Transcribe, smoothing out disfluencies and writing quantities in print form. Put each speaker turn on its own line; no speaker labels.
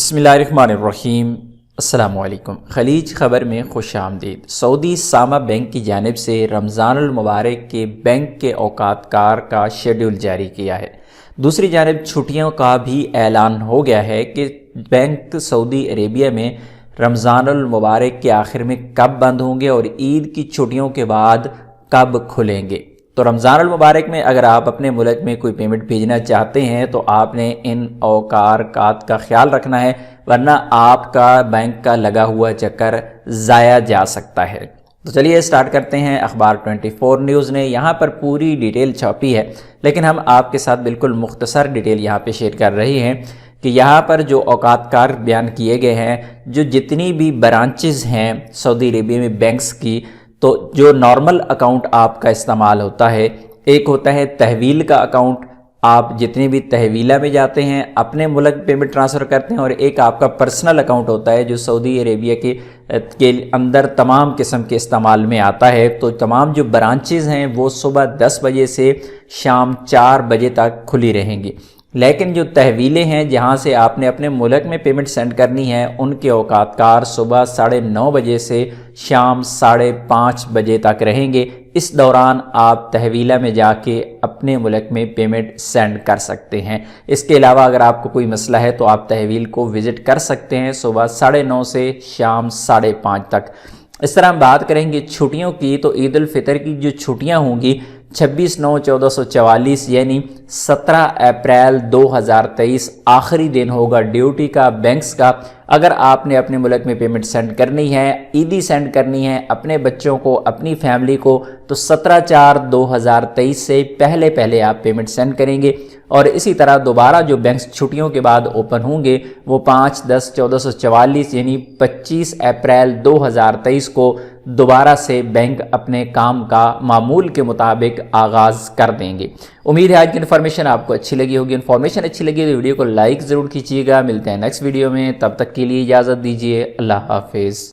بسم اللہ الرحمن الرحیم۔ السلام علیکم۔ خلیج خبر میں خوش آمدید۔ سعودی سامہ بینک کی جانب سے رمضان المبارک کے بینک کے اوقات کار کا شیڈول جاری کیا ہے۔ دوسری جانب چھٹیوں کا بھی اعلان ہو گیا ہے کہ بینک سعودی عربیہ میں رمضان المبارک کے آخر میں کب بند ہوں گے اور عید کی چھٹیوں کے بعد کب کھلیں گے۔ تو رمضان المبارک میں اگر آپ اپنے ملک میں کوئی پیمنٹ بھیجنا چاہتے ہیں تو آپ نے ان اوقات کا خیال رکھنا ہے، ورنہ آپ کا بینک کا لگا ہوا چکر ضائع جا سکتا ہے۔ تو چلیے سٹارٹ کرتے ہیں۔ اخبار 24 نیوز نے یہاں پر پوری ڈیٹیل چھاپی ہے، لیکن ہم آپ کے ساتھ بالکل مختصر ڈیٹیل یہاں پہ شیئر کر رہے ہیں کہ یہاں پر جو اوقات کار بیان کیے گئے ہیں، جو جتنی بھی برانچز ہیں سعودی عربیہ میں بینکس کی، تو جو نارمل اکاؤنٹ آپ کا استعمال ہوتا ہے، ایک ہوتا ہے تحویل کا اکاؤنٹ، آپ جتنے بھی تحویلہ میں جاتے ہیں اپنے ملک پیمنٹ ٹرانسفر کرتے ہیں، اور ایک آپ کا پرسنل اکاؤنٹ ہوتا ہے جو سعودی عربیہ کے اندر تمام قسم کے استعمال میں آتا ہے۔ تو تمام جو برانچز ہیں وہ صبح 10 بجے سے شام 4 بجے تک کھلی رہیں گی، لیکن جو تحویلیں ہیں جہاں سے آپ نے اپنے ملک میں پیمنٹ سینڈ کرنی ہے، ان کے اوقات کار صبح 9:30 بجے سے شام 5:30 بجے تک رہیں گے۔ اس دوران آپ تحویلہ میں جا کے اپنے ملک میں پیمنٹ سینڈ کر سکتے ہیں۔ اس کے علاوہ اگر آپ کو کوئی مسئلہ ہے تو آپ تحویل کو وزٹ کر سکتے ہیں صبح 9:30 سے شام 5:30 تک۔ اس طرح ہم بات کریں گے چھٹیوں کی، تو عید الفطر کی جو چھٹیاں ہوں گی 26/9/1444 یعنی 17 اپریل 2023 آخری دن ہوگا ڈیوٹی کا بینکس کا۔ اگر آپ نے اپنے ملک میں پیمنٹ سینڈ کرنی ہے، عیدی سینڈ کرنی ہے اپنے بچوں کو، اپنی فیملی کو، تو 17/4/2023 سے پہلے آپ پیمنٹ سینڈ کریں گے۔ اور اسی طرح دوبارہ جو بینکس چھٹیوں کے بعد اوپن ہوں گے وہ 5/10/1444 یعنی 25 اپریل 2023 کو دوبارہ سے بینک اپنے کام کا معمول کے مطابق آغاز کر دیں گے۔ امید ہے آج کی انفارمیشن آپ کو اچھی لگی ہوگی۔ انفارمیشن اچھی لگی تو ویڈیو کو لائک ضرور کیجیے گا۔ ملتے ہیں نیکسٹ ویڈیو میں، تب تک کے لیے اجازت دیجیے۔ اللہ حافظ۔